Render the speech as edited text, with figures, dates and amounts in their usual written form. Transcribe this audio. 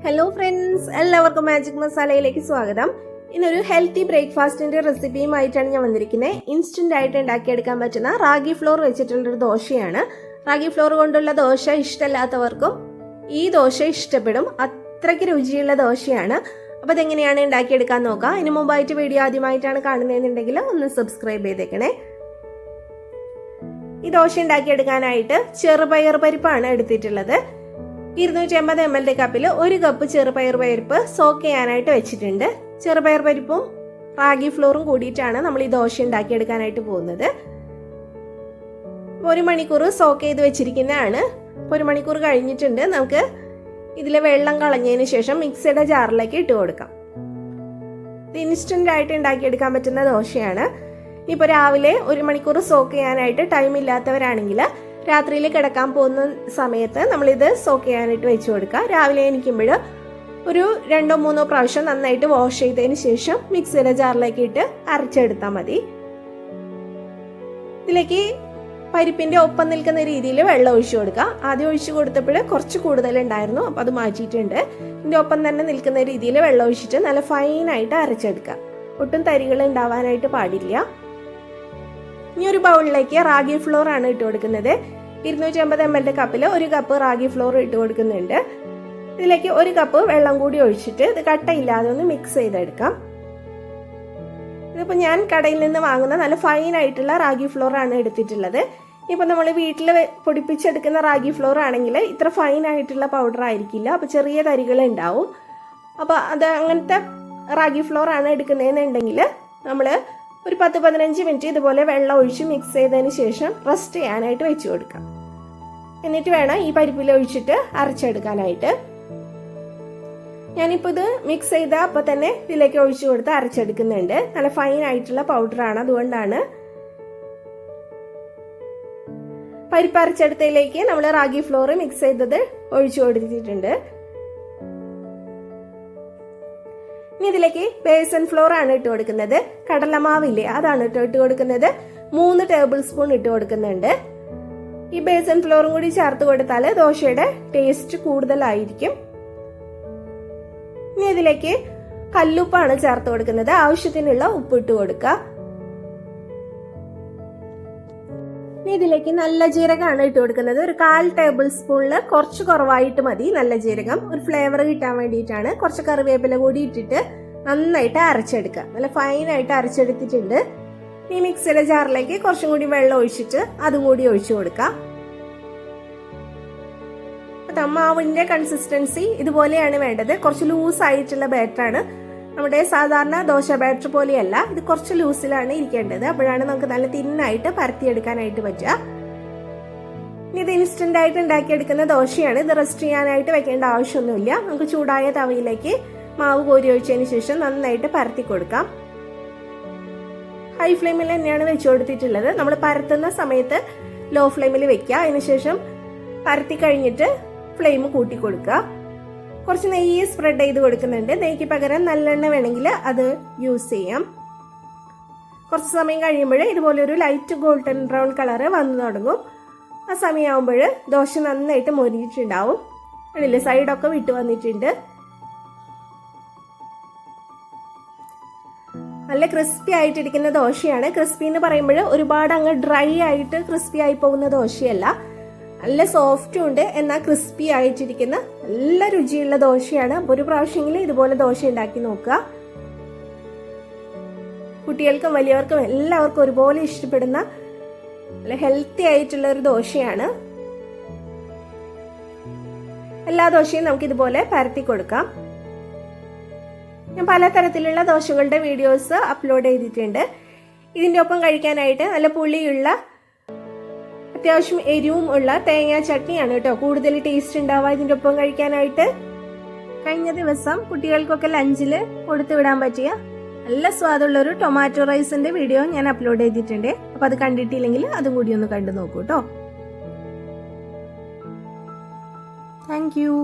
Hello friends, എല്ലാവർക്കും magic മസാലയിലേക്ക് സ്വാഗതം. ഇന്നൊരു ഹെൽത്തി ബ്രേക്ക്ഫാസ്റ്റിന്റെ റെസിപ്പിയുമായിട്ടാണ് ഞാൻ വന്നിരിക്കുന്നത്. ഇൻസ്റ്റന്റ് ആയിട്ട് ഉണ്ടാക്കിയെടുക്കാൻ പറ്റുന്ന റാഗി ഫ്ലോർ വെച്ചിട്ടുള്ളൊരു ദോശയാണ്. റാഗി ഫ്ലോർ കൊണ്ടുള്ള ദോശ ഇഷ്ടമല്ലാത്തവർക്കും ഈ ദോശ ഇഷ്ടപ്പെടും. അത്രയ്ക്ക് രുചിയുള്ള ദോശയാണ്. അപ്പോൾ അതെങ്ങനെയാണ് ഉണ്ടാക്കിയെടുക്കാൻ നോക്കാം. ഇതിനു മുമ്പായിട്ട് വീഡിയോ ആദ്യമായിട്ടാണ് കാണുന്നതെന്നുണ്ടെങ്കിൽ ഒന്ന് സബ്സ്ക്രൈബ് ചെയ്തേക്കണേ. ഈ ദോശ ഉണ്ടാക്കിയെടുക്കാനായിട്ട് ചെറുപയർ പരിപ്പാണ് എടുത്തിട്ടുള്ളത്. 250 ml കപ്പിൽ 1 കപ്പ് ചെറുപയർ പരിപ്പ് സോക്ക് ചെയ്യാനായിട്ട് വെച്ചിട്ടുണ്ട്. ചെറുപയർ പരിപ്പും റാഗി ഫ്ലോറും കൂടിയിട്ടാണ് നമ്മൾ ഈ ദോശ ഉണ്ടാക്കിയെടുക്കാനായിട്ട് പോകുന്നത്. 1 മണിക്കൂർ സോക്ക് ചെയ്ത് വെച്ചിരിക്കുന്നതാണ്. 1 മണിക്കൂർ കഴിഞ്ഞിട്ടുണ്ട്. നമുക്ക് ഇതിലെ വെള്ളം കളഞ്ഞതിന് ശേഷം മിക്സിയുടെ ജാറിലേക്ക് ഇട്ട് കൊടുക്കാം. ഇത് ഇൻസ്റ്റന്റ് ആയിട്ട് ഉണ്ടാക്കിയെടുക്കാൻ പറ്റുന്ന ദോശയാണ്. ഇപ്പോൾ രാവിലെ 1 മണിക്കൂർ സോക്ക് ചെയ്യാനായിട്ട് ടൈം ഇല്ലാത്തവരാണെങ്കിൽ രാത്രിയിൽ കിടക്കാൻ പോകുന്ന സമയത്ത് നമ്മളിത് സോക്ക് ചെയ്യാനായിട്ട് വെച്ച് കൊടുക്കുക. രാവിലെ എണീക്കുമ്പോൾ ഒരു 2-3 പ്രാവശ്യം നന്നായിട്ട് വാഷ് ചെയ്തതിന് ശേഷം മിക്സിയുടെ ജാറിലേക്ക് ഇട്ട് അരച്ചെടുത്താൽ മതി. ഇതിലേക്ക് പരിപ്പിന്റെ ഒപ്പം നിൽക്കുന്ന രീതിയിൽ വെള്ളം ഒഴിച്ചു കൊടുക്കുക. ആദ്യം ഒഴിച്ചു കൊടുത്തപ്പോൾ കുറച്ച് കൂടുതൽ ഉണ്ടായിരുന്നു, അപ്പോൾ അത് മാറ്റിയിട്ടുണ്ട്. ഇതിന്റെ ഒപ്പം തന്നെ നിൽക്കുന്ന രീതിയിൽ വെള്ളം ഒഴിച്ചിട്ട് നല്ല ഫൈനായിട്ട് അരച്ചെടുക്കുക. ഒട്ടും തരികൾ ഉണ്ടാവാനായിട്ട് പാടില്ല. ഇനി ഒരു ബൗളിലേക്ക് റാഗി ഫ്ലോർ ആണ് ഇട്ട് കൊടുക്കുന്നത്. 250 ml കപ്പിൽ 1 കപ്പ് റാഗി ഫ്ലോർ ഇട്ട് കൊടുക്കുന്നുണ്ട്. ഇതിലേക്ക് 1 കപ്പ് വെള്ളം കൂടി ഒഴിച്ചിട്ട് ഇത് കട്ടയില്ലാതെ ഒന്ന് മിക്സ് ചെയ്തെടുക്കാം. ഇതിപ്പോൾ ഞാൻ കടയിൽ നിന്ന് വാങ്ങുന്ന നല്ല ഫൈൻ ആയിട്ടുള്ള റാഗി ഫ്ലോർ ആണ് എടുത്തിട്ടുള്ളത്. ഇപ്പോൾ നമ്മൾ വീട്ടിൽ പൊടിപ്പിച്ചെടുക്കുന്ന റാഗി ഫ്ലോർ ആണെങ്കിൽ ഇത്ര ഫൈൻ ആയിട്ടുള്ള പൗഡർ ആയിരിക്കില്ല, അപ്പോൾ ചെറിയ തരികൾ ഉണ്ടാവും. അപ്പോൾ അത് അങ്ങനത്തെ റാഗി ഫ്ലോർ ആണ് എടുക്കുന്നതെന്നുണ്ടെങ്കിൽ നമ്മൾ ഒരു 10-15 മിനിറ്റ് ഇതുപോലെ വെള്ളം ഒഴിച്ച് മിക്സ് ചെയ്തതിന് ശേഷം റെസ്റ്റ് ചെയ്യാനായിട്ട് വെച്ച് കൊടുക്കാം. എന്നിട്ട് വേണം ഈ പരിപ്പിൽ ഒഴിച്ചിട്ട് അരച്ചെടുക്കാനായിട്ട്. ഞാനിപ്പോൾ ഇത് മിക്സ് ചെയ്ത അപ്പോൾ തന്നെ ഇതിലേക്ക് ഒഴിച്ചു കൊടുത്ത് അരച്ചെടുക്കുന്നുണ്ട്. നല്ല ഫൈൻ ആയിട്ടുള്ള പൗഡറാണ്, അതുകൊണ്ടാണ്. പരിപ്പ് അരച്ചെടുത്തതിലേക്ക് നമ്മൾ റാഗി ഫ്ലോർ മിക്സ് ചെയ്തത് ഒഴിച്ചു കൊടുത്തിട്ടുണ്ട്. ഇനി ഇതിലേക്ക് ബേസൻ ഫ്ലോർ ആണ് ഇട്ട് കൊടുക്കുന്നത്. കടലമാവില്ലേ, അതാണ് ഇട്ട് കൊടുക്കുന്നത്. 3 ടേബിൾ സ്പൂൺ ഇട്ട് കൊടുക്കുന്നുണ്ട്. ഈ ബേസൻ ഫ്ലോറും കൂടി ചേർത്ത് കൊടുത്താൽ ദോശയുടെ ടേസ്റ്റ് കൂടുതലായിരിക്കും. ഇനി ഇതിലേക്ക് കല്ലുപ്പാണ് ചേർത്ത് കൊടുക്കുന്നത്. ആവശ്യത്തിനുള്ള ഉപ്പ് ഇട്ട് കൊടുക്കുക. ഇനി ഇതിലേക്ക് നല്ല ജീരകമാണ് ഇട്ട് കൊടുക്കുന്നത്. ഒരു 1/4 ടേബിൾ സ്പൂണിൽ കുറച്ച് കുറവായിട്ട് മതി നല്ല ജീരകം. ഒരു ഫ്ലേവർ കിട്ടാൻ വേണ്ടിയിട്ടാണ്. കുറച്ച് കറിവേപ്പില കൂടി ഇട്ടിട്ട് നന്നായിട്ട് അരച്ചെടുക്കുക. നല്ല ഫൈനായിട്ട് അരച്ചെടുത്തിട്ടുണ്ട്. ഈ മിക്സിയുടെ ജാറിലേക്ക് കുറച്ചും കൂടി വെള്ളം ഒഴിച്ചിട്ട് അതും കൂടി ഒഴിച്ചു കൊടുക്കാം. മാവിന്റെ കൺസിസ്റ്റൻസി ഇതുപോലെയാണ് വേണ്ടത്. കുറച്ച് ലൂസ് ആയിട്ടുള്ള ബാറ്ററാണ്. നമ്മുടെ സാധാരണ ദോശ ബാറ്റർ പോലെയല്ല, ഇത് കുറച്ച് ലൂസിലാണ് ഇരിക്കേണ്ടത്. അപ്പോഴാണ് നമുക്ക് നല്ല തിന്നായിട്ട് പരത്തിയെടുക്കാനായിട്ട് പറ്റുക. ഇനി ഇത് ഇൻസ്റ്റന്റ് ആയിട്ട് ഉണ്ടാക്കിയെടുക്കുന്ന ദോശയാണ്. ഇത് റെസ്റ്റ് ചെയ്യാനായിട്ട് വെക്കേണ്ട ആവശ്യമൊന്നുമില്ല. നമുക്ക് ചൂടായ തവയിലേക്ക് മാവ് കോരി ഒഴിച്ചതിന് ശേഷം നന്നായിട്ട് പരത്തി കൊടുക്കാം. ഹൈ ഫ്ലെയിമിൽ തന്നെയാണ് വെച്ചു കൊടുത്തിട്ടുള്ളത്. നമ്മൾ പരത്തുന്ന സമയത്ത് ലോ ഫ്ലെയിമിൽ വെക്കുക. അതിനുശേഷം പരത്തി കഴിഞ്ഞിട്ട് ഫ്ലെയിം കൂട്ടി കൊടുക്കുക. കുറച്ച് നെയ്യ് സ്പ്രെഡ് ചെയ്ത് കൊടുക്കുന്നുണ്ട്. നെയ്ക്ക് പകരം നല്ലെണ്ണ വേണമെങ്കിൽ അത് യൂസ് ചെയ്യാം. കുറച്ച് സമയം കഴിയുമ്പോൾ ഇതുപോലെ ഒരു ലൈറ്റ് ഗോൾഡൻ ബ്രൗൺ കളറ് വന്നു തുടങ്ങും. ആ സമയമാകുമ്പോൾ ദോശ നന്നായിട്ട് മൊരിഞ്ഞിട്ടുണ്ടാവും. അതിൽ സൈഡൊക്കെ വിട്ടു വന്നിട്ടുണ്ട്. നല്ല ക്രിസ്പി ആയിട്ടിരിക്കുന്ന ദോശയാണ്. ക്രിസ്പി എന്ന് പറയുമ്പോൾ ഒരുപാട് അങ്ങ് ഡ്രൈ ആയിട്ട് ക്രിസ്പി ആയി പോകുന്ന ദോശയല്ല. നല്ല സോഫ്റ്റും ഉണ്ട്, എന്നാൽ ക്രിസ്പി ആയിട്ടിരിക്കുന്ന നല്ല രുചിയുള്ള ദോശയാണ്. അപ്പോൾ ഒരു പ്രാവശ്യമെങ്കിലും ഇതുപോലെ ദോശ ഉണ്ടാക്കി നോക്കുക. കുട്ടികൾക്കും വലിയവർക്കും എല്ലാവർക്കും ഒരുപോലെ ഇഷ്ടപ്പെടുന്ന നല്ല ഹെൽത്തി ആയിട്ടുള്ള ഒരു ദോശയാണ്. എല്ലാ ദോശയും നമുക്ക് ഇതുപോലെ പരത്തി കൊടുക്കാം. ഞാൻ പലതരത്തിലുള്ള ദോശകളുടെ വീഡിയോസ് അപ്ലോഡ് ചെയ്തിട്ടുണ്ട്. ഇതിൻ്റെ ഒപ്പം കഴിക്കാനായിട്ട് നല്ല പുളിയുള്ള അത്യാവശ്യം എരിവും ഉള്ള തേങ്ങാ ചട്നിയാണ് കേട്ടോ കൂടുതൽ ടേസ്റ്റ് ഉണ്ടാവുക ഇതിൻ്റെ ഒപ്പം കഴിക്കാനായിട്ട്. കഴിഞ്ഞ ദിവസം കുട്ടികൾക്കൊക്കെ ലഞ്ചിൽ കൊടുത്തു വിടാൻ പറ്റിയ നല്ല സ്വാദുള്ള ഒരു ടൊമാറ്റോ റൈസിന്റെ വീഡിയോ ഞാൻ അപ്ലോഡ് ചെയ്തിട്ടുണ്ട്. അപ്പോൾ അത് കണ്ടിട്ടില്ലെങ്കിൽ അതും കൂടി ഒന്ന് കണ്ടു നോക്കൂ കേട്ടോ. Thank you.